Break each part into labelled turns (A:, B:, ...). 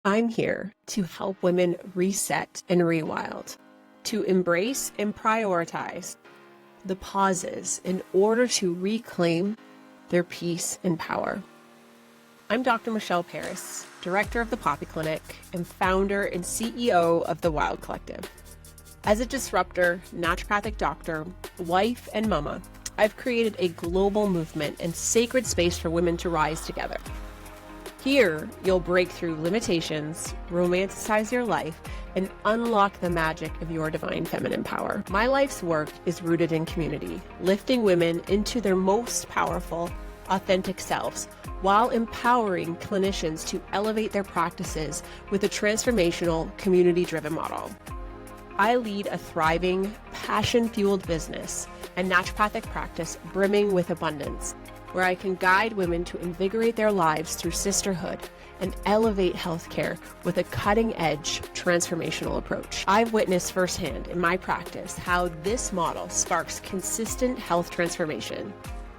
A: I'm here to help women reset and rewild, to embrace and prioritize the pauses in order to reclaim their peace and power. I'm Dr. Michelle Peris, director of the Poppy Clinic and founder and CEO of the Wild Collective. As a disruptor, naturopathic doctor, wife, and mama, I've created a global movement and sacred space for women to rise together. Here, you'll break through limitations, romanticize your life, and unlock the magic of your divine feminine power. My life's work is rooted in community, lifting women into their most powerful, authentic selves, while empowering clinicians to elevate their practices with a transformational, community-driven model. I lead a thriving, passion-fueled business and naturopathic practice brimming with abundance, where I can guide women to invigorate their lives through sisterhood and elevate healthcare with a cutting-edge transformational approach. I've witnessed firsthand in my practice how this model sparks consistent health transformation,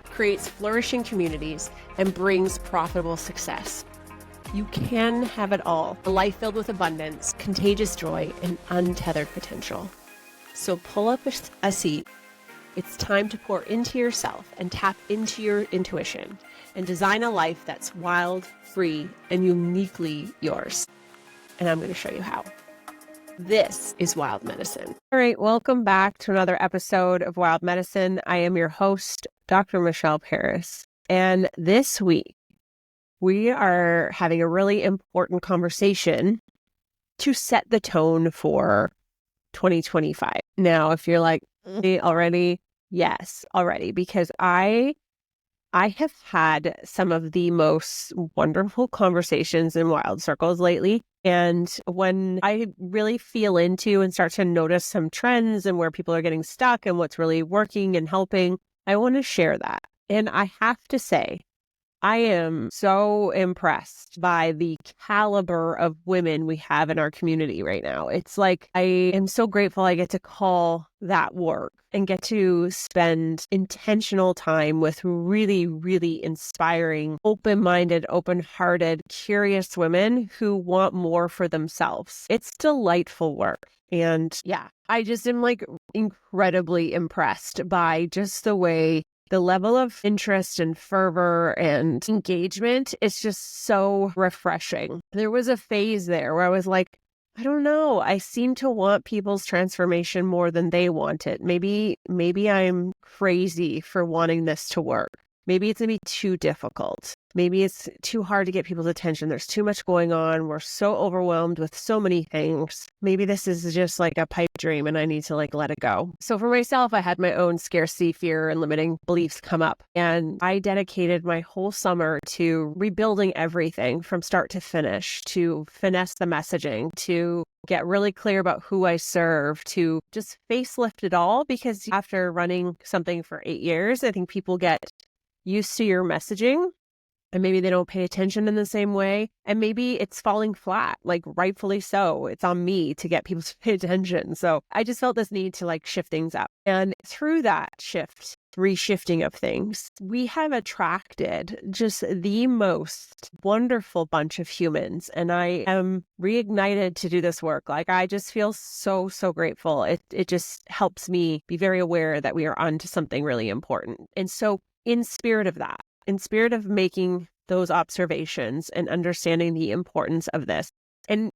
A: creates flourishing communities, and brings profitable success. You can have it all, a life filled with abundance, contagious joy, and untethered potential. So pull up a seat. It's time to pour into yourself and tap into your intuition and design a life that's wild, free, and uniquely yours. And I'm going to show you how. This is Wild Medicine. All right, welcome back to another episode of Wild Medicine. I am your host, Dr. Michelle Peris. And this week, we are having a really important conversation to set the tone for 2025. Now, if you're like, already, yes, already, because I have had some of the most wonderful conversations in wild circles lately. And when I really feel into and start to notice some trends and where people are getting stuck and what's really working and helping, I want to share that. And I have to say, I am so impressed by the caliber of women we have in our community right now. It's like I am so grateful I get to call that work and get to spend intentional time with really, really inspiring, open-minded, open-hearted, curious women who want more for themselves. It's delightful work. And yeah, I just am like incredibly impressed by just the level of interest and fervor and engagement is just so refreshing. There was a phase there where I was like, I don't know. I seem to want people's transformation more than they want it. Maybe I'm crazy for wanting this to work. Maybe it's going to be too difficult. Maybe it's too hard to get people's attention. There's too much going on. We're so overwhelmed with so many things. Maybe this is just like a pipe dream and I need to like let it go. So for myself, I had my own scarcity, fear, and limiting beliefs come up. And I dedicated my whole summer to rebuilding everything from start to finish, to finesse the messaging, to get really clear about who I serve, to just facelift it all. Because after running something for 8 years, I think people get used to your messaging and maybe they don't pay attention in the same way. And maybe it's falling flat, like rightfully so. It's on me to get people to pay attention. So I just felt this need to like shift things up. And through that reshifting of things, we have attracted just the most wonderful bunch of humans. And I am reignited to do this work. Like I just feel so, so grateful. It just helps me be very aware that we are onto something really important. And so in spirit of that, in spirit of making those observations and understanding the importance of this. And,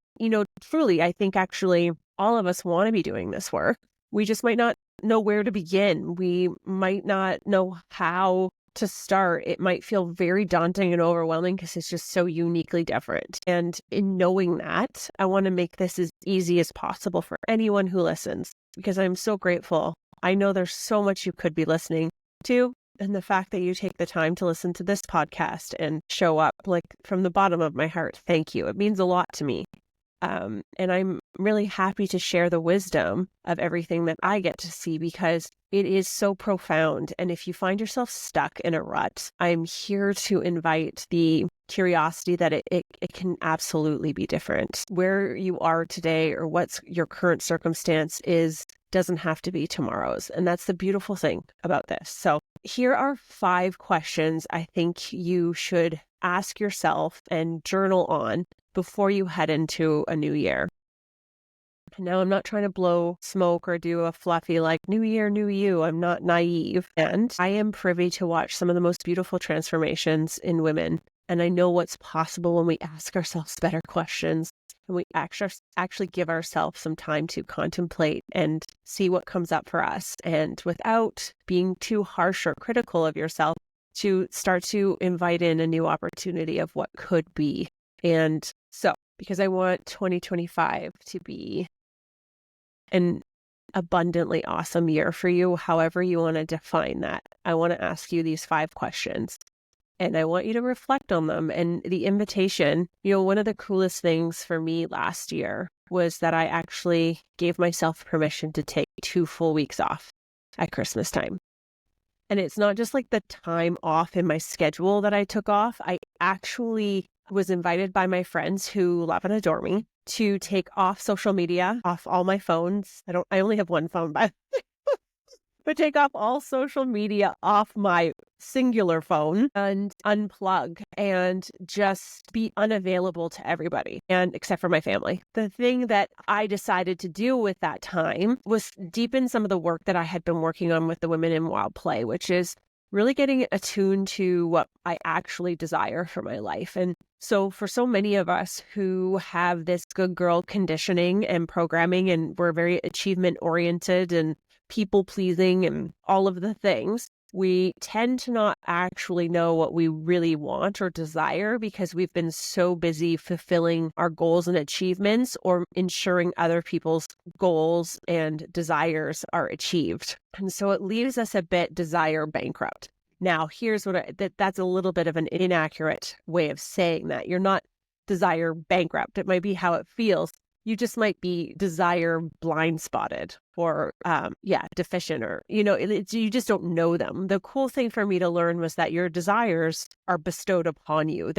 A: truly, I think actually all of us want to be doing this work. We just might not know where to begin. We might not know how to start. It might feel very daunting and overwhelming because it's just so uniquely different. And in knowing that, I want to make this as easy as possible for anyone who listens because I'm so grateful. I know there's so much you could be listening to. And the fact that you take the time to listen to this podcast and show up like from the bottom of my heart, thank you. It means a lot to me. And I'm really happy to share the wisdom of everything that I get to see because it is so profound. And if you find yourself stuck in a rut, I'm here to invite the curiosity that it can absolutely be different. Where you are today or what's your current circumstance doesn't have to be tomorrow's. And that's the beautiful thing about this. So here are 5 questions I think you should ask yourself and journal on before you head into a new year. Now, I'm not trying to blow smoke or do a fluffy like new year, new you. I'm not naive. And I am privy to watch some of the most beautiful transformations in women. And I know what's possible when we ask ourselves better questions and we actually give ourselves some time to contemplate and see what comes up for us. And without being too harsh or critical of yourself, to start to invite in a new opportunity of what could be. And so, because I want 2025 to be an abundantly awesome year for you, however you want to define that, I want to ask you these 5 questions. And I want you to reflect on them. And the invitation, one of the coolest things for me last year was that I actually gave myself permission to take 2 full weeks off at Christmas time. And it's not just like the time off in my schedule that I took off. I actually was invited by my friends who love and adore me to take off social media, off all my phones. I only have one phone, but take off all social media off my singular phone and unplug and just be unavailable to everybody, and except for my family. The thing that I decided to do with that time was deepen some of the work that I had been working on with the Women in Wild Play, which is really getting attuned to what I actually desire for my life. And so for so many of us who have this good girl conditioning and programming, and we're very achievement oriented and people pleasing and all of the things, we tend to not actually know what we really want or desire because we've been so busy fulfilling our goals and achievements or ensuring other people's goals and desires are achieved. And so it leaves us a bit desire bankrupt. Now, here's what that's a little bit of an inaccurate way of saying that. You're not desire bankrupt. It might be how it feels. You just might be desire blind spotted or, deficient, or, you just don't know them. The cool thing for me to learn was that your desires are bestowed upon you.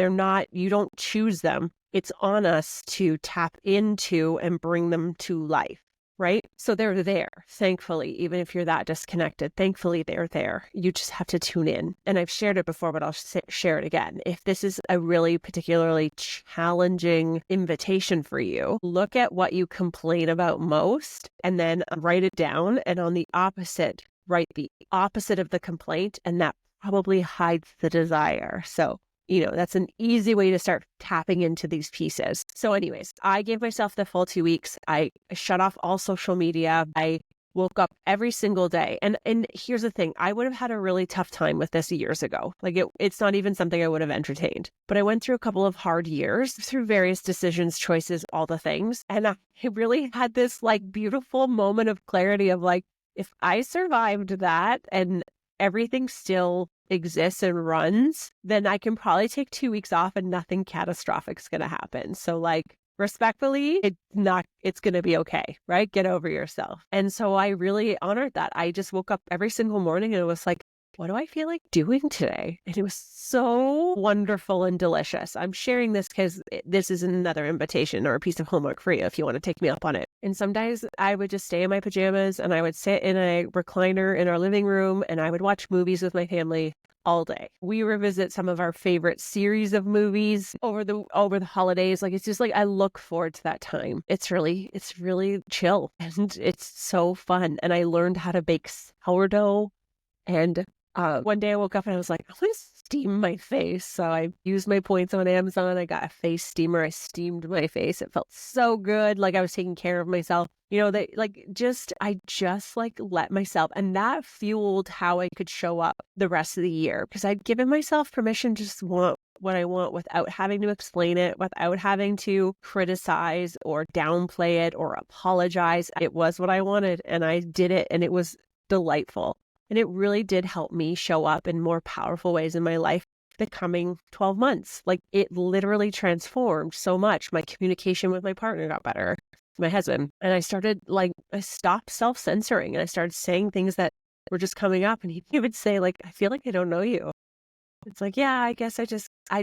A: You don't choose them. It's on us to tap into and bring them to life. Right? So they're there, thankfully, even if you're that disconnected, thankfully they're there. You just have to tune in. And I've shared it before, but I'll share it again. If this is a really particularly challenging invitation for you, look at what you complain about most and then write it down. And on the opposite, write the opposite of the complaint, and that probably hides the desire. So that's an easy way to start tapping into these pieces. So anyways, I gave myself the full 2 weeks. I shut off all social media. I woke up every single day. And here's the thing. I would have had a really tough time with this years ago. Like it's not even something I would have entertained. But I went through a couple of hard years through various decisions, choices, all the things. And I really had this like beautiful moment of clarity of like, if I survived that and everything still exists and runs, then I can probably take 2 weeks off and nothing catastrophic is going to happen. So like respectfully, it's going to be okay, right? Get over yourself. And so I really honored that. I just woke up every single morning and it was like, what do I feel like doing today? And it was so wonderful and delicious. I'm sharing this because this is another invitation or a piece of homework for you if you want to take me up on it. And some days I would just stay in my pajamas and I would sit in a recliner in our living room and I would watch movies with my family all day. We revisit some of our favorite series of movies over the holidays. Like it's just like I look forward to that time. It's really chill and it's so fun. And I learned how to bake sourdough. And one day I woke up and I was like, I'm going to steam my face. So I used my points on Amazon. I got a face steamer. I steamed my face. It felt so good. Like I was taking care of myself. I just let myself, and that fueled how I could show up the rest of the year because I'd given myself permission to just want what I want without having to explain it, without having to criticize or downplay it or apologize. It was what I wanted and I did it and it was delightful. And it really did help me show up in more powerful ways in my life the coming 12 months. Like it literally transformed so much. My communication with my partner got better, my husband. And I stopped self-censoring and I started saying things that were just coming up. And he would say like, I feel like I don't know you. It's like, yeah, I guess I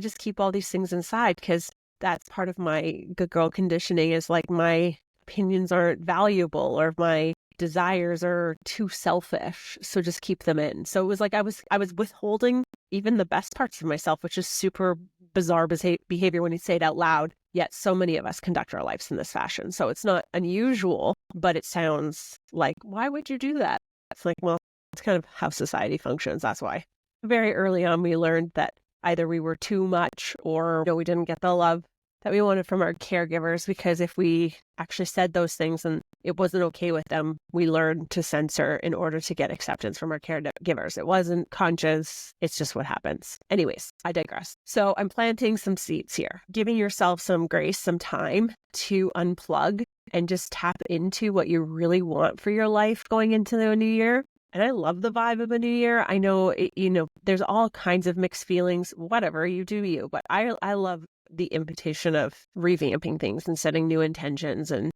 A: just keep all these things inside because that's part of my good girl conditioning is like my opinions aren't valuable or my desires are too selfish, so just keep them in. So it was like I was withholding even the best parts of myself, which is super bizarre behavior when you say it out loud. Yet so many of us conduct our lives in this fashion. So it's not unusual, but it sounds like, why would you do that? It's like, well, it's kind of how society functions. That's why. Very early on, we learned that either we were too much or we didn't get the love that we wanted from our caregivers, because if we actually said those things and it wasn't okay with them, we learned to censor in order to get acceptance from our caregivers. It wasn't conscious. It's just what happens. Anyways, I digress. So I'm planting some seeds here, giving yourself some grace, some time to unplug and just tap into what you really want for your life going into the new year. And I love the vibe of a new year. I know, there's all kinds of mixed feelings, whatever, you do you. But I love the invitation of revamping things and setting new intentions and,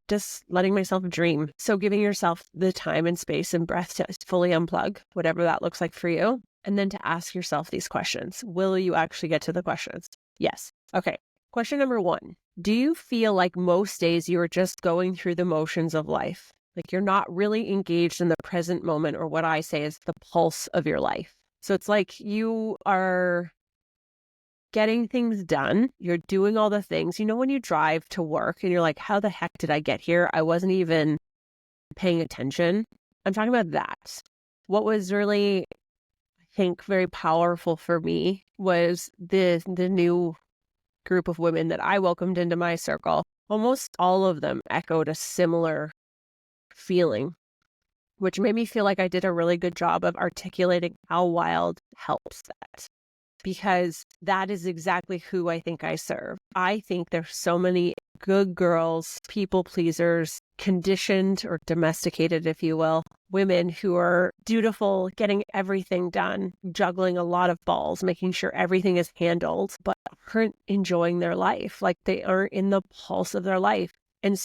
A: just letting myself dream. So giving yourself the time and space and breath to fully unplug, whatever that looks like for you. And then to ask yourself these questions. Will you actually get to the questions? Yes. Okay. Question number 1. Do you feel like most days you are just going through the motions of life? Like you're not really engaged in the present moment, or what I say is the pulse of your life. So it's like you are getting things done. You're doing all the things. When you drive to work and you're like, how the heck did I get here? I wasn't even paying attention. I'm talking about that. What was really, I think, very powerful for me was the new group of women that I welcomed into my circle. Almost all of them echoed a similar feeling, which made me feel like I did a really good job of articulating how wild helps that. Because that is exactly who I think I serve. I think there's so many good girls, people pleasers, conditioned or domesticated, if you will, women who are dutiful, getting everything done, juggling a lot of balls, making sure everything is handled, but aren't enjoying their life. Like they aren't in the pulse of their life. And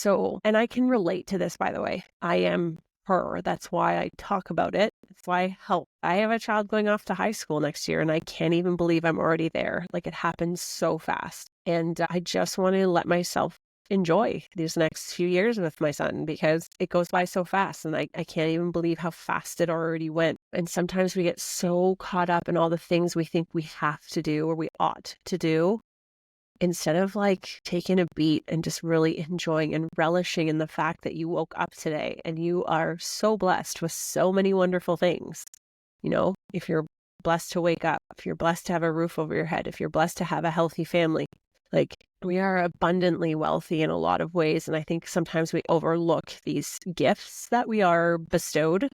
A: I can relate to this, by the way. I am her. That's why I talk about it. That's why I help. I have a child going off to high school next year, and I can't even believe I'm already there. Like it happens so fast. And I just want to let myself enjoy these next few years with my son, because it goes by so fast, and I can't even believe how fast it already went. And sometimes we get so caught up in all the things we think we have to do or we ought to do, instead of like taking a beat and just really enjoying and relishing in the fact that you woke up today and you are so blessed with so many wonderful things. If you're blessed to wake up, if you're blessed to have a roof over your head, if you're blessed to have a healthy family, like we are abundantly wealthy in a lot of ways. And I think sometimes we overlook these gifts that we are bestowed,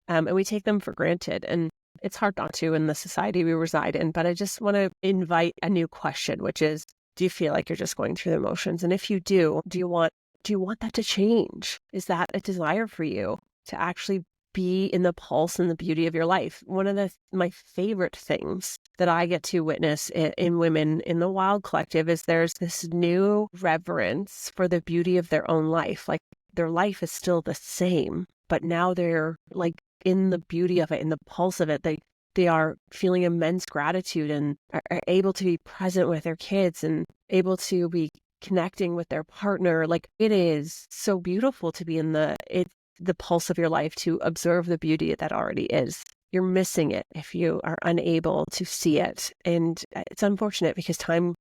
A: and we take them for granted. And it's hard not to in the society we reside in. But I just want to invite a new question, which is, do you feel like you're just going through the motions? And if you do you want that to change? Is that a desire for you to actually be in the pulse and the beauty of your life? One of my favorite things that I get to witness in women in the Wild Collective is there's this new reverence for the beauty of their own life. Like their life is still the same, but now they're like in the beauty of it, in the pulse of it. They are feeling immense gratitude and are able to be present with their kids and able to be connecting with their partner. Like it is so beautiful to be in the pulse of your life, to observe the beauty that already is. You're missing it if you are unable to see it. And it's unfortunate because time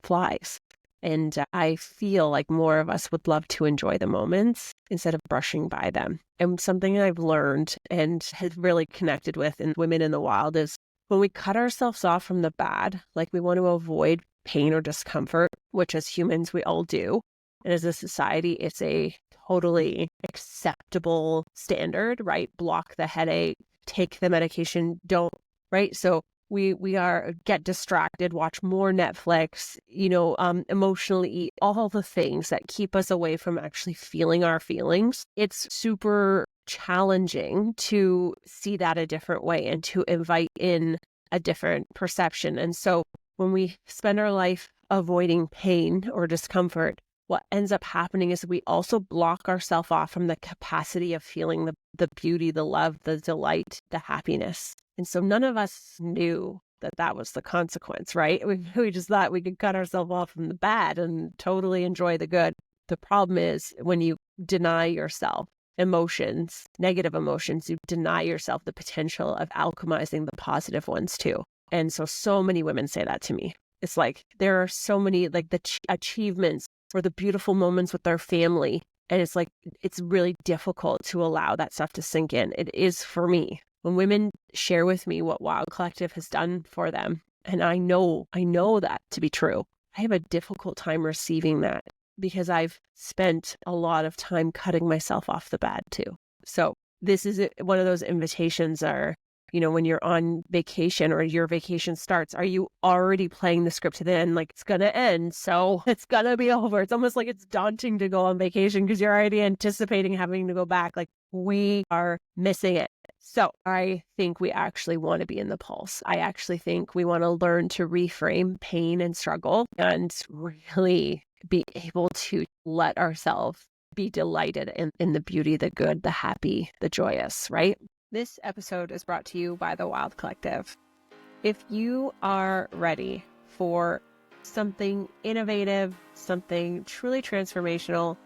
A: flies. And I feel like more of us would love to enjoy the moments instead of brushing by them. And something I've learned and has really connected with in women in the wild is when we cut ourselves off from the bad, like we want to avoid pain or discomfort, which as humans we all do. And as a society, it's a totally acceptable standard, right? Block the headache, take the medication, don't, right? So we are get distracted, watch more Netflix, emotionally eat, all the things that keep us away from actually feeling our feelings. It's super challenging to see that a different way and to invite in a different perception. And so when we spend our life avoiding pain or discomfort, what ends up happening is we also block ourselves off from the capacity of feeling the beauty, the love, the delight, the happiness. And so none of us knew that was the consequence, right? We just thought we could cut ourselves off from the bad and totally enjoy the good. The problem is when you deny yourself emotions, negative emotions, you deny yourself the potential of alchemizing the positive ones too. And so many women say that to me. It's like there are so many like the achievements or the beautiful moments with our family. And it's like, it's really difficult to allow that stuff to sink in. It is for me. When women share with me what Wild Collective has done for them, and I know that to be true, I have a difficult time receiving that because I've spent a lot of time cutting myself off the bad too. So this is one of those invitations are, when you're on vacation or your vacation starts, are you already playing the script to the end? Like it's going to end, so it's going to be over. It's almost like it's daunting to go on vacation because you're already anticipating having to go back. Like we are missing it. So I think we actually want to be in the pulse. I actually think we want to learn to reframe pain and struggle and really be able to let ourselves be delighted in the beauty, the good, the happy, the joyous, right? This episode is brought to you by the Wild Collective. If you are ready for something innovative, something truly transformational,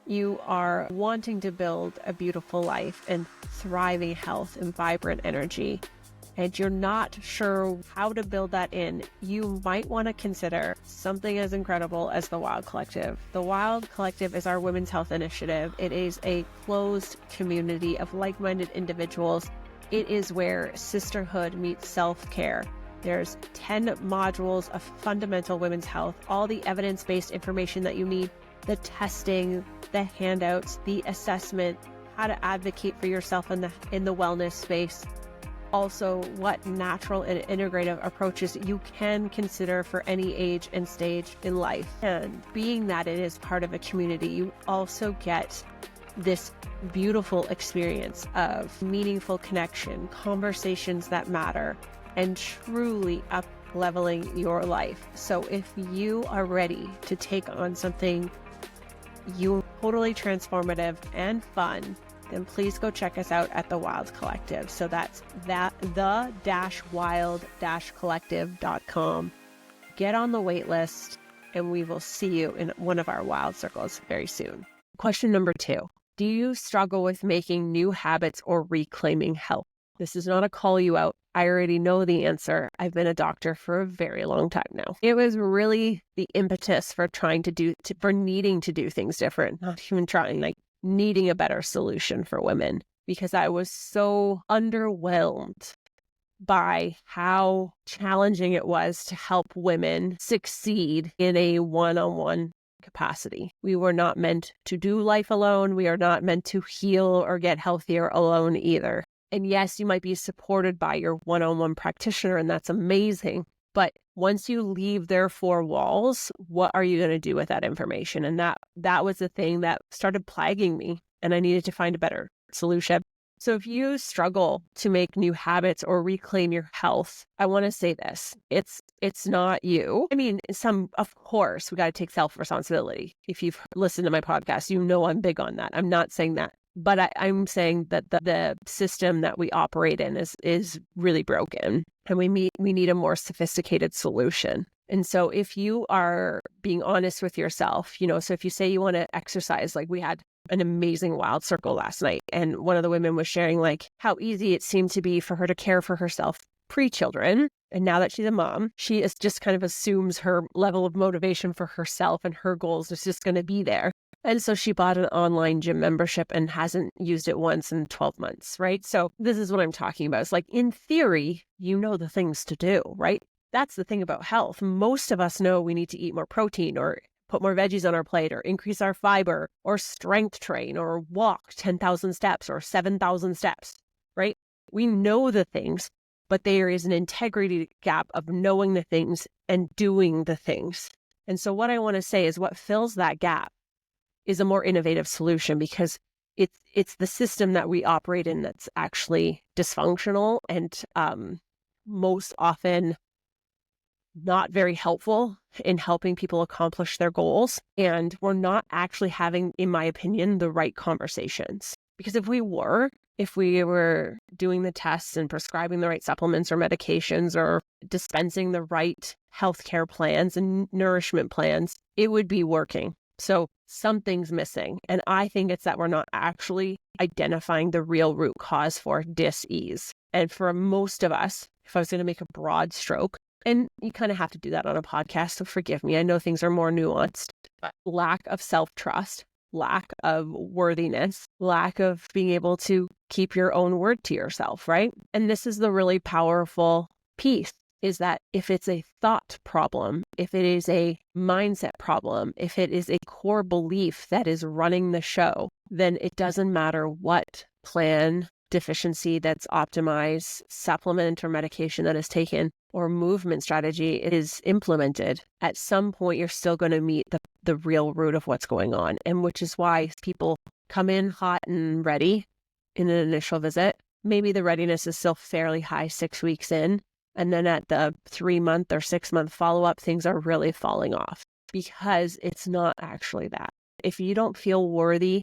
A: you are wanting to build a beautiful life and thriving health and vibrant energy, and you're not sure how to build that in, you might want to consider something as incredible as the Wild Collective. The Wild Collective is our women's health initiative. It is a closed community of like-minded individuals. It is where sisterhood meets self-care. There's 10 modules of fundamental women's health, all the evidence-based information that you need, the testing, the handouts, the assessment, how to advocate for yourself in the wellness space. Also, what natural and integrative approaches you can consider for any age and stage in life. And being that it is part of a community, you also get this beautiful experience of meaningful connection, conversations that matter, and truly up-leveling your life. So if you are ready to take on something totally transformative and fun, then please go check us out at the Wild Collective. So that's the-wild-collective.com. Get on the wait list and we will see you in one of our Wild Circles very soon. Question number 2. Do you struggle with making new habits or reclaiming health? This is not a call you out. I already know the answer. I've been a doctor for a very long time now. It was really the impetus for needing to do things different, not even trying, like needing a better solution for women, because I was so underwhelmed by how challenging it was to help women succeed in a one-on-one capacity. We were not meant to do life alone. We are not meant to heal or get healthier alone either. And yes, you might be supported by your one-on-one practitioner, and that's amazing. But once you leave their 4 walls, what are you going to do with that information? And that was the thing that started plaguing me, and I needed to find a better solution. So if you struggle to make new habits or reclaim your health, I want to say this. It's not you. I mean, of course, we got to take self-responsibility. If you've listened to my podcast, you know I'm big on that. I'm not saying that. But I'm saying that the system that we operate in is really broken, and we need a more sophisticated solution. And so if you are being honest with yourself, so if you say you want to exercise, like we had an amazing Wild Circle last night, and one of the women was sharing like how easy it seemed to be for her to care for herself pre-children. And now that she's a mom, she is just kind of assumes her level of motivation for herself and her goals is just going to be there. And so she bought an online gym membership and hasn't used it once in 12 months, right? So this is what I'm talking about. It's like, in theory, you know the things to do, right? That's the thing about health. Most of us know we need to eat more protein or put more veggies on our plate or increase our fiber or strength train or walk 10,000 steps or 7,000 steps, right? We know the things, but there is an integrity gap of knowing the things and doing the things. And so what I want to say is what fills that gap is a more innovative solution, because it's the system that we operate in that's actually dysfunctional and most often not very helpful in helping people accomplish their goals. And we're not actually having, in my opinion, the right conversations. Because if we were doing the tests and prescribing the right supplements or medications or dispensing the right healthcare plans and nourishment plans, it would be working. So something's missing. And I think it's that we're not actually identifying the real root cause for dis-ease. And for most of us, if I was going to make a broad stroke, And you kind of have to do that on a podcast, so forgive me. I know things are more nuanced, but lack of self-trust, lack of worthiness, lack of being able to keep your own word to yourself, right? And this is the really powerful piece, is that if it's a thought problem, if it is a mindset problem, if it is a core belief that is running the show, then it doesn't matter what plan, deficiency that's optimized, supplement or medication that is taken, or movement strategy is implemented. At some point, you're still going to meet the real root of what's going on. And which is why people come in hot and ready in an initial visit. Maybe the readiness is still fairly high 6 weeks in. And then at the 3-month or 6-month follow-up, things are really falling off because it's not actually that. If you don't feel worthy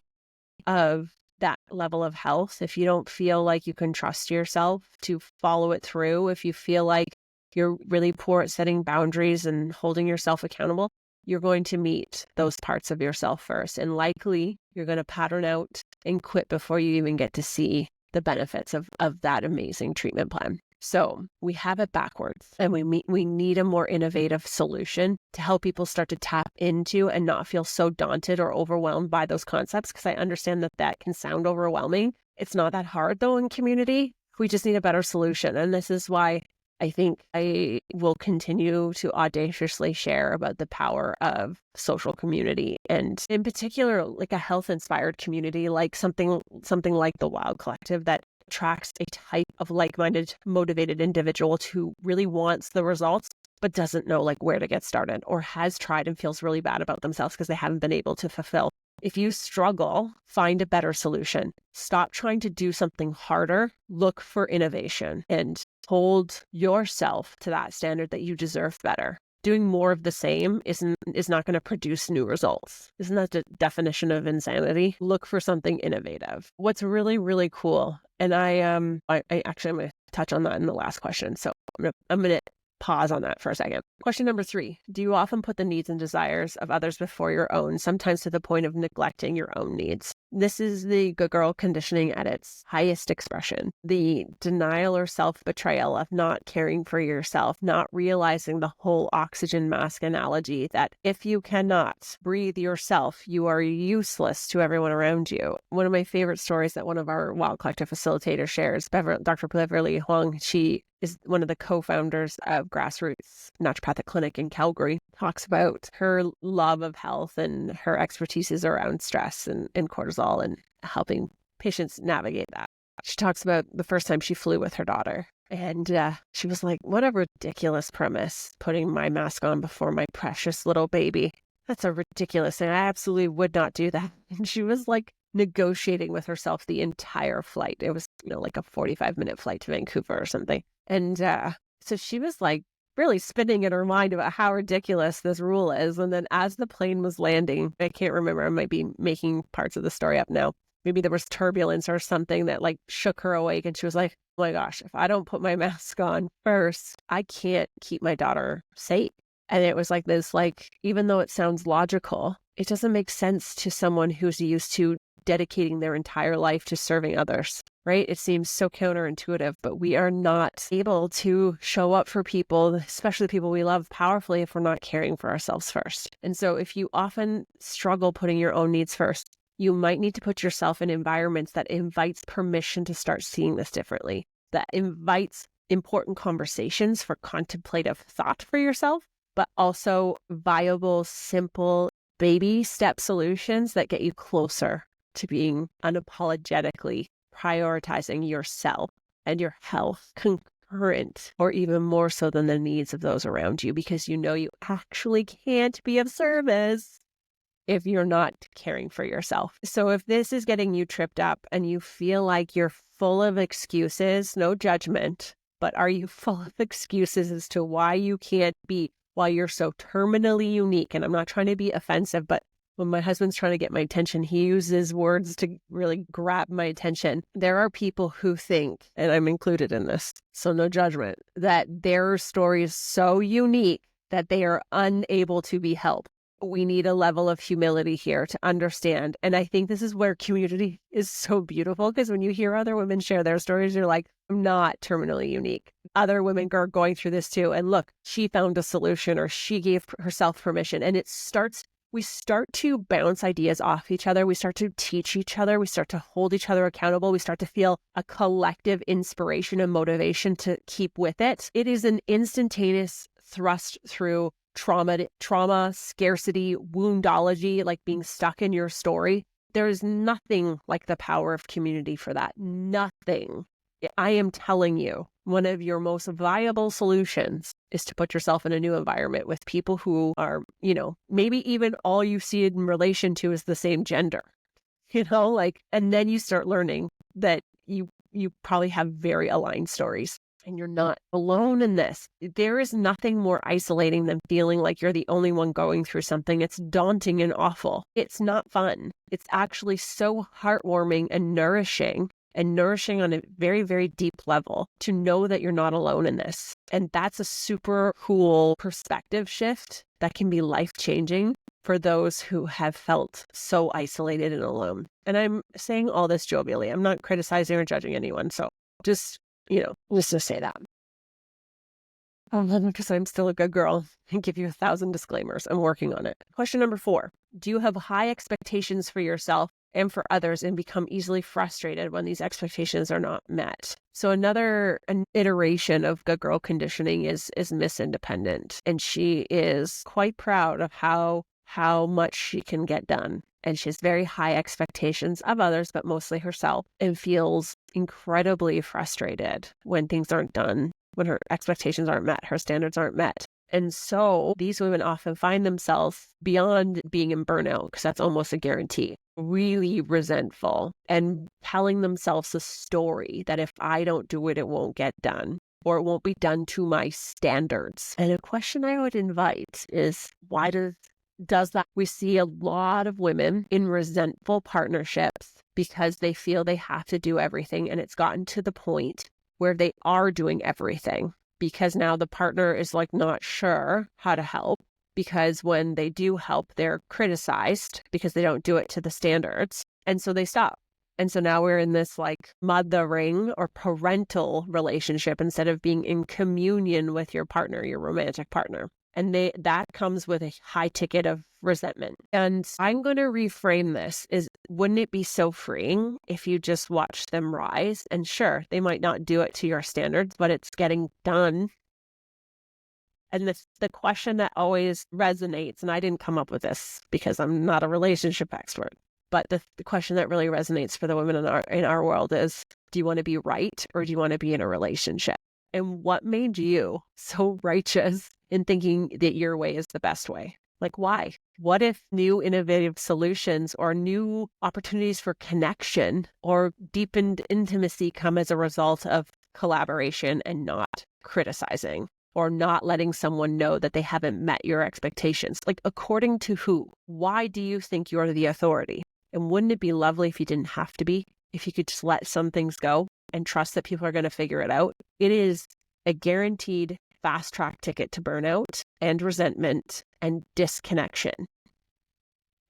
A: of that level of health, if you don't feel like you can trust yourself to follow it through, if you feel like you're really poor at setting boundaries and holding yourself accountable, you're going to meet those parts of yourself first. And likely you're going to pattern out and quit before you even get to see the benefits of that amazing treatment plan. So we have it backwards, and we need a more innovative solution to help people start to tap into and not feel so daunted or overwhelmed by those concepts, because I understand that can sound overwhelming. It's not that hard though in community. We just need a better solution. And this is why I think I will continue to audaciously share about the power of social community, and in particular, like a health-inspired community, like something like the Wild Collective that attracts a type of like-minded, motivated individual who really wants the results, but doesn't know like where to get started, or has tried and feels really bad about themselves because they haven't been able to fulfill. If you struggle, find a better solution. Stop trying to do something harder. Look for innovation and hold yourself to that standard that you deserve better. Doing more of the same is not going to produce new results. Isn't that the definition of insanity? Look for something innovative. What's really, really cool, and I actually I'm going to touch on that in the last question. So I'm going to pause on that for a second. Question number 3. Do you often put the needs and desires of others before your own, sometimes to the point of neglecting your own needs? This is the good girl conditioning at its highest expression. The denial or self-betrayal of not caring for yourself, not realizing the whole oxygen mask analogy, that if you cannot breathe yourself, you are useless to everyone around you. One of my favorite stories that one of our Wild Collective facilitators shares, Dr. Beverly Huang, she is one of the co-founders of Grassroots Naturopathic Clinic in Calgary, talks about her love of health and her expertise is around stress and cortisol and helping patients navigate that. She talks about the first time she flew with her daughter. And she was like, what a ridiculous premise, putting my mask on before my precious little baby. That's a ridiculous thing. I absolutely would not do that. And she was like negotiating with herself the entire flight. It was, like a 45-minute flight to Vancouver or something. And so she was like really spinning in her mind about how ridiculous this rule is. And then as the plane was landing, I can't remember, I might be making parts of the story up now. Maybe there was turbulence or something that like shook her awake. And she was like, oh my gosh, if I don't put my mask on first, I can't keep my daughter safe. And it was like this, like, even though it sounds logical, it doesn't make sense to someone who's used to dedicating their entire life to serving others, right? It seems so counterintuitive, but we are not able to show up for people, especially the people we love, powerfully if we're not caring for ourselves first. And so if you often struggle putting your own needs first, you might need to put yourself in environments that invites permission to start seeing this differently, that invites important conversations for contemplative thought for yourself, but also viable, simple, baby step solutions that get you closer to being unapologetically prioritizing yourself and your health concurrent, or even more so than the needs of those around you, because you actually can't be of service if you're not caring for yourself. So if this is getting you tripped up and you feel like you're full of excuses, no judgment, but are you full of excuses as to why you can't be, why you're so terminally unique? And I'm not trying to be offensive, but when my husband's trying to get my attention, he uses words to really grab my attention. There are people who think, and I'm included in this, so no judgment, that their story is so unique that they are unable to be helped, we need a level of humility here to understand. And I think this is where community is so beautiful, because when you hear other women share their stories, you're like, I'm not terminally unique. Other women are going through this too. And look, she found a solution, or she gave herself permission. And we start to bounce ideas off each other. We start to teach each other. We start to hold each other accountable. We start to feel a collective inspiration and motivation to keep with it. It is an instantaneous thrust through trauma, scarcity, woundology, like being stuck in your story. There is nothing like the power of community for that. Nothing. I am telling you, one of your most viable solutions is to put yourself in a new environment with people who are, maybe even all you see in relation to is the same gender, and then you start learning that you probably have very aligned stories. And you're not alone in this. There is nothing more isolating than feeling like you're the only one going through something. It's daunting and awful. It's not fun. It's actually so heartwarming and nourishing on a very, very deep level to know that you're not alone in this. And that's a super cool perspective shift that can be life-changing for those who have felt so isolated and alone. And I'm saying all this jovially. I'm not criticizing or judging anyone. So just to say that. Because I'm still a good girl and give you 1,000 disclaimers. I'm working on it. Question number 4. Do you have high expectations for yourself and for others and become easily frustrated when these expectations are not met? So an iteration of good girl conditioning is Miss Independent. And she is quite proud of how much she can get done. And she has very high expectations of others, but mostly herself, and feels incredibly frustrated when things aren't done, when her expectations aren't met, her standards aren't met. And so these women often find themselves, beyond being in burnout, because that's almost a guarantee, really resentful and telling themselves a story that if I don't do it, it won't get done, or it won't be done to my standards. And a question I would invite is, why does that? We see a lot of women in resentful partnerships because they feel they have to do everything. And it's gotten to the point where they are doing everything because now the partner is not sure how to help, because when they do help, they're criticized because they don't do it to the standards. And so they stop. And so now we're in this mothering or parental relationship instead of being in communion with your partner, your romantic partner. And that comes with a high ticket of resentment. And I'm going to reframe this is, wouldn't it be so freeing if you just watch them rise? And sure, they might not do it to your standards, but it's getting done. And the question that always resonates, and I didn't come up with this because I'm not a relationship expert, but the question that really resonates for the women in our world is, do you want to be right, or do you want to be in a relationship? And what made you so righteous in thinking that your way is the best way? Why? What if new innovative solutions or new opportunities for connection or deepened intimacy come as a result of collaboration and not criticizing, or not letting someone know that they haven't met your expectations? According to who? Why do you think you're the authority? And wouldn't it be lovely if you didn't have to be, if you could just let some things go and trust that people are going to figure it out? It is a guaranteed fast track ticket to burnout and resentment and disconnection.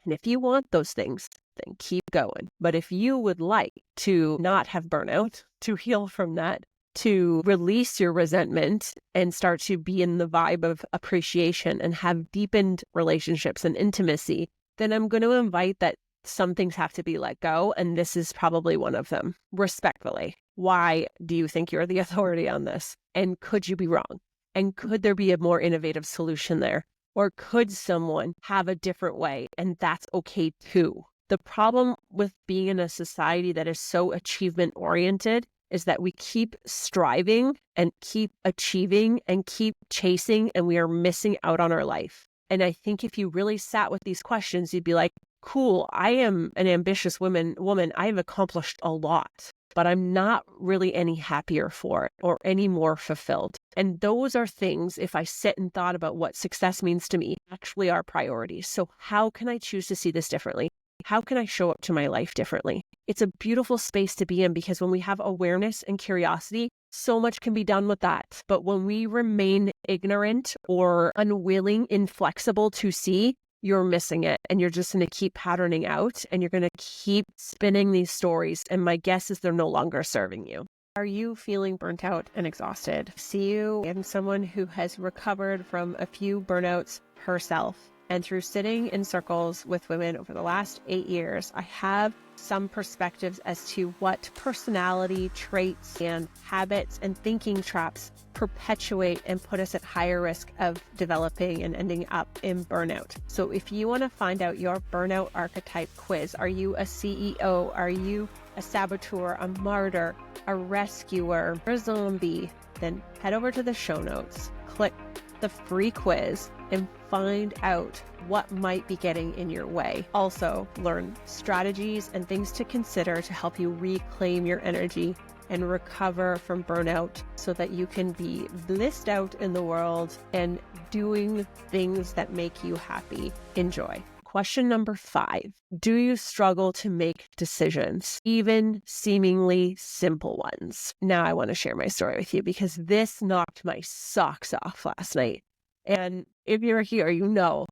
A: And if you want those things, then keep going. But if you would like to not have burnout, to heal from that, to release your resentment and start to be in the vibe of appreciation and have deepened relationships and intimacy, then I'm going to invite that some things have to be let go. And this is probably one of them, respectfully. Why do you think you're the authority on this? And could you be wrong? And could there be a more innovative solution there? Or could someone have a different way? And that's okay too. The problem with being in a society that is so achievement oriented is that we keep striving and keep achieving and keep chasing, and we are missing out on our life. And I think if you really sat with these questions, you'd be like, cool, I am an ambitious woman. I have accomplished a lot, but I'm not really any happier for it or any more fulfilled. And those are things, if I sit and thought about what success means to me, actually are priorities. So how can I choose to see this differently? How can I show up to my life differently? It's a beautiful space to be in, because when we have awareness and curiosity, so much can be done with that. But when we remain ignorant or unwilling, inflexible to see, you're missing it and you're just going to keep patterning out and you're going to keep spinning these stories. And my guess is they're no longer serving you. Are you feeling burnt out and exhausted? See you in someone who has recovered from a few burnouts herself. And through sitting in circles with women over the last 8 years, I have some perspectives as to what personality traits and habits and thinking traps perpetuate and put us at higher risk of developing and ending up in burnout. So if you want to find out your burnout archetype quiz, are you a CEO? Are you a saboteur, a martyr, a rescuer, a zombie? Then head over to the show notes, click the free quiz, and find out what might be getting in your way. Also, learn strategies and things to consider to help you reclaim your energy and recover from burnout so that you can be blissed out in the world and doing things that make you happy. Enjoy. Question number 5. Do you struggle to make decisions, even seemingly simple ones? Now I want to share my story with you because this knocked my socks off last night. And if you're here, you know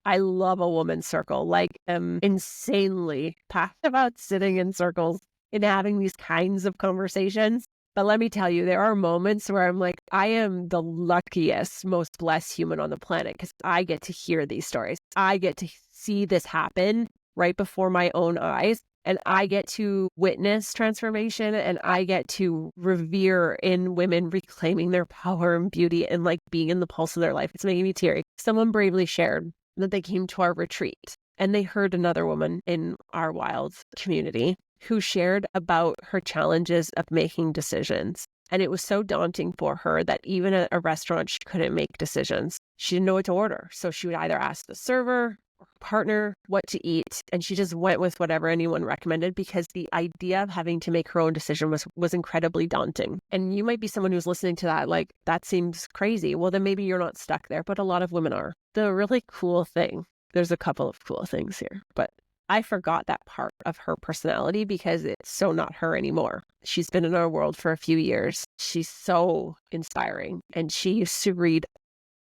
A: I love a woman's circle. Like, I'm insanely passionate about sitting in circles and having these kinds of conversations. But let me tell you, there are moments where I'm like, I am the luckiest, most blessed human on the planet because I get to hear these stories. I get to see this happen right before my own eyes. And I get to witness transformation and I get to revere in women reclaiming their power and beauty and like being in the pulse of their life. It's making me teary. Someone bravely shared that they came to our retreat and they heard another woman in our wild community who shared about her challenges of making decisions. And it was so daunting for her that even at a restaurant, she couldn't make decisions. She didn't know what to order. So she would either ask the server or partner what to eat. And she just went with whatever anyone recommended because the idea of having to make her own decision was incredibly daunting. And you might be someone who's listening to that, like, that seems crazy. Well, then maybe you're not stuck there, but a lot of women are. The really cool thing, there's a couple of cool things here, but I forgot that part of her personality because it's so not her anymore. She's been in our world for a few years. She's so inspiring and she used to read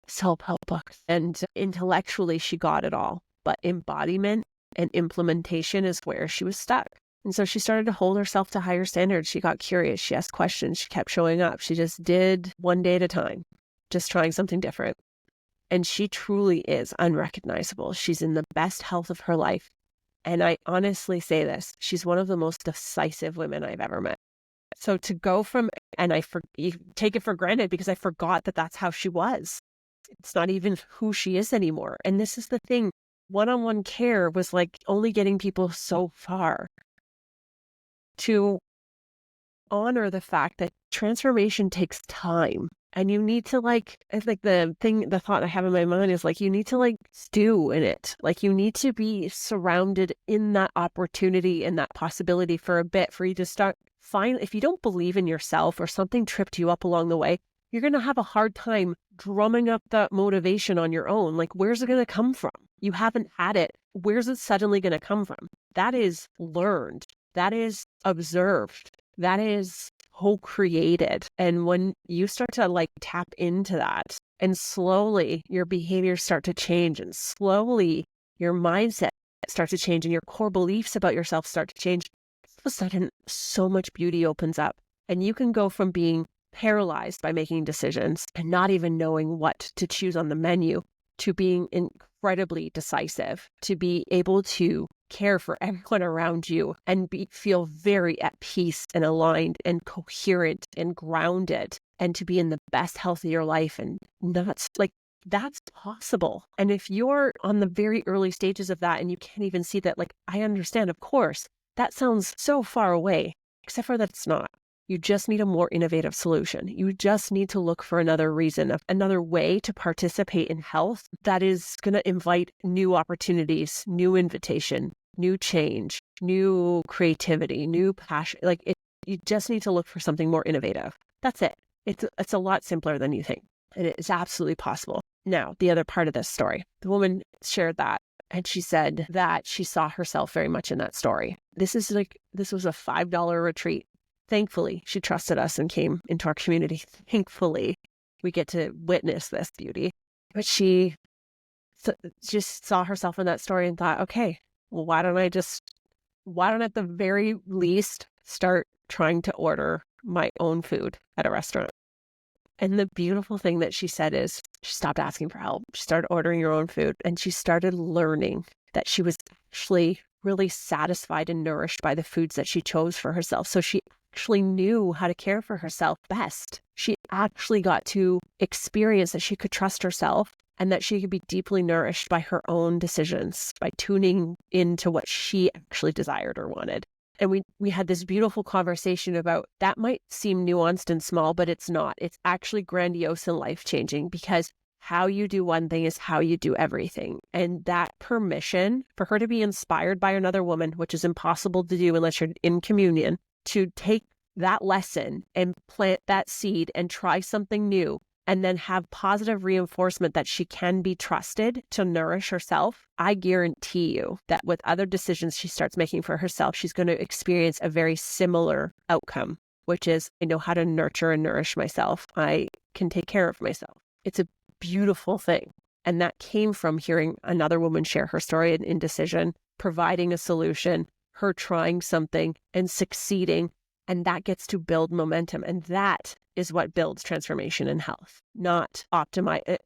A: self-help books and intellectually she got it all. But embodiment and implementation is where she was stuck. And so she started to hold herself to higher standards. She got curious. She asked questions. She kept showing up. She just did one day at a time, just trying something different. And she truly is unrecognizable. She's in the best health of her life. And I honestly say this, she's one of the most decisive women I've ever met. So to go from, and you take it for granted because I forgot that that's how she was. It's not even who she is anymore. And this is the thing. One-on-one care was like only getting people so far. To honor the fact that transformation takes time. And you need to the thought I have in my mind is like, you need to stew in it. Like you need to be surrounded in that opportunity and that possibility for a bit for you to start if you don't believe in yourself or something tripped you up along the way, you're going to have a hard time drumming up that motivation on your own. Like, where's it going to come from? You haven't had it. Where's it suddenly going to come from? That is learned. That is observed. That is co-created. And when you start to tap into that and slowly your behaviors start to change and slowly your mindset starts to change and your core beliefs about yourself start to change, all of a sudden so much beauty opens up and you can go from being paralyzed by making decisions and not even knowing what to choose on the menu to being incredibly decisive, to be able to care for everyone around you and feel very at peace and aligned and coherent and grounded and to be in the best health of your life. And that's possible. And if you're on the very early stages of that and you can't even see that, I understand, of course, that sounds so far away, except for that it's not. You just need a more innovative solution. You just need to look for another reason, another way to participate in health that is going to invite new opportunities, new invitation, new change, new creativity, new passion. You just need to look for something more innovative. That's it. It's a lot simpler than you think. And it is absolutely possible. Now, the other part of this story, the woman shared that. And she said that she saw herself very much in that story. This was a $5 retreat. Thankfully, she trusted us and came into our community. Thankfully, we get to witness this beauty. But she just saw herself in that story and thought, okay, well, why don't I at the very least start trying to order my own food at a restaurant? And the beautiful thing that she said is she stopped asking for help. She started ordering her own food, and she started learning that she was actually really satisfied and nourished by the foods that she chose for herself. So she actually knew how to care for herself best. She actually got to experience that she could trust herself and that she could be deeply nourished by her own decisions, by tuning into what she actually desired or wanted. And we had this beautiful conversation about that might seem nuanced and small, but it's not. It's actually grandiose and life-changing, because how you do one thing is how you do everything. And that permission for her to be inspired by another woman, which is impossible to do unless you're in communion, to take that lesson and plant that seed and try something new, and then have positive reinforcement that she can be trusted to nourish herself, I guarantee you that with other decisions she starts making for herself, she's going to experience a very similar outcome, which is, I know how to nurture and nourish myself. I can take care of myself. It's a beautiful thing. And that came from hearing another woman share her story in indecision, providing a solution, her trying something and succeeding. And that gets to build momentum. And that is what builds transformation in health, not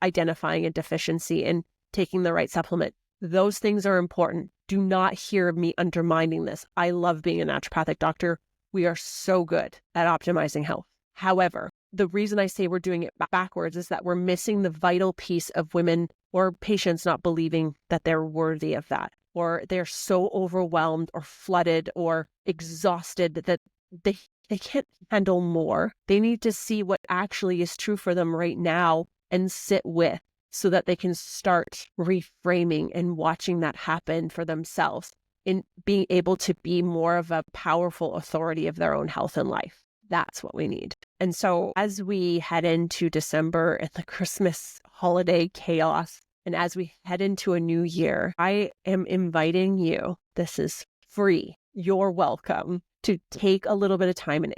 A: identifying a deficiency and taking the right supplement. Those things are important. Do not hear me undermining this. I love being a naturopathic doctor. We are so good at optimizing health. However, the reason I say we're doing it backwards is that we're missing the vital piece of women or patients not believing that they're worthy of that, or they're so overwhelmed or flooded or exhausted that they can't handle more. They need to see what actually is true for them right now and sit with, so that they can start reframing and watching that happen for themselves, in being able to be more of a powerful authority of their own health and life. That's what we need. And so as we head into December and the Christmas holiday chaos, and as we head into a new year, I am inviting you, this is free, you're welcome, to take a little bit of time and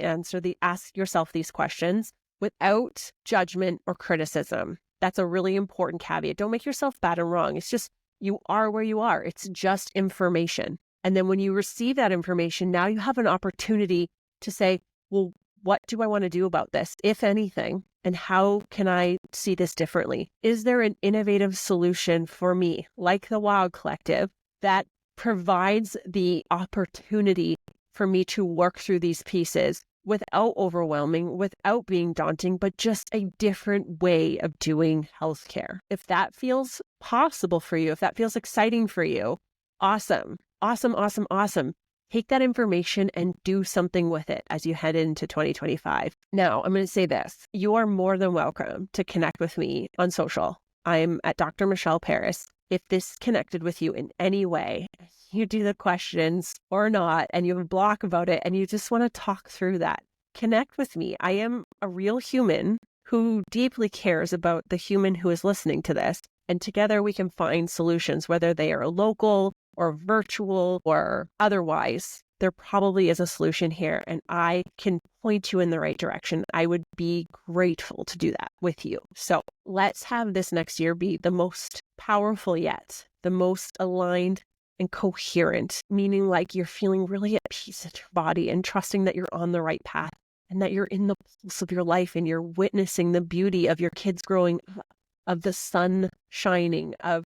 A: ask yourself these questions without judgment or criticism. That's a really important caveat. Don't make yourself bad and wrong. It's just, you are where you are. It's just information. And then when you receive that information, now you have an opportunity to say, well, what do I want to do about this, if anything? And how can I see this differently? Is there an innovative solution for me, like the Wild Collective, that provides the opportunity for me to work through these pieces without overwhelming, without being daunting, but just a different way of doing healthcare? If that feels possible for you, if that feels exciting for you, awesome, awesome, awesome, awesome. Take that information and do something with it as you head into 2025. Now, I'm going to say this. You are more than welcome to connect with me on social. I'm at Dr. Michelle Peris. If this connected with you in any way, you do the questions or not, and you have a block about it, and you just want to talk through that, connect with me. I am a real human who deeply cares about the human who is listening to this. And together we can find solutions, whether they are local or virtual or otherwise. There probably is a solution here, and I can point you in the right direction. I would be grateful to do that with you. So let's have this next year be the most powerful yet, the most aligned and coherent, meaning like you're feeling really at peace in your body and trusting that you're on the right path and that you're in the pulse of your life and you're witnessing the beauty of your kids growing up, of the sun shining, of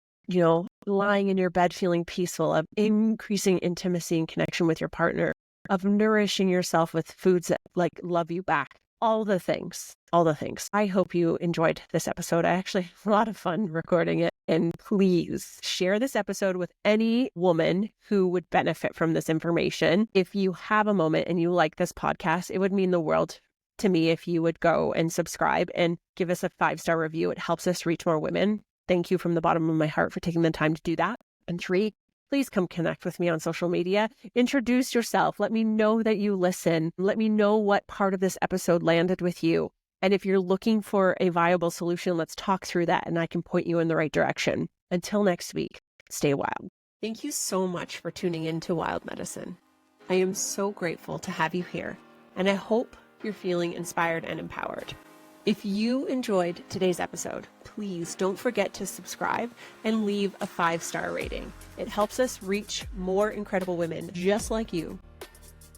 A: lying in your bed feeling peaceful, of increasing intimacy and connection with your partner, of nourishing yourself with foods that love you back. All the things. I hope you enjoyed this episode. I actually had a lot of fun recording it. And please share this episode with any woman who would benefit from this information. If you have a moment and you like this podcast, it would mean the world to me if you would go and subscribe and give us a 5-star review. It helps us reach more women. Thank you from the bottom of my heart for taking the time to do that. And 3, please come connect with me on social media. Introduce yourself. Let me know that you listen. Let me know what part of this episode landed with you. And if you're looking for a viable solution, let's talk through that and I can point you in the right direction. Until next week, stay wild. Thank you so much for tuning in to Wild Medicine. I am so grateful to have you here, and I hope you're feeling inspired and empowered. If you enjoyed today's episode, please don't forget to subscribe and leave a 5-star rating. It helps us reach more incredible women just like you.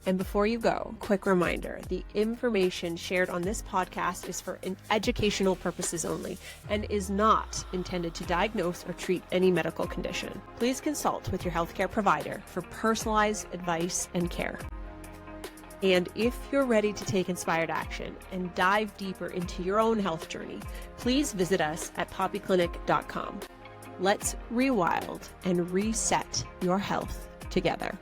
A: And before you go, quick reminder, the information shared on this podcast is for educational purposes only and is not intended to diagnose or treat any medical condition. Please consult with your healthcare provider for personalized advice and care. And if you're ready to take inspired action and dive deeper into your own health journey, please visit us at poppyclinic.com. Let's rewild and reset your health together.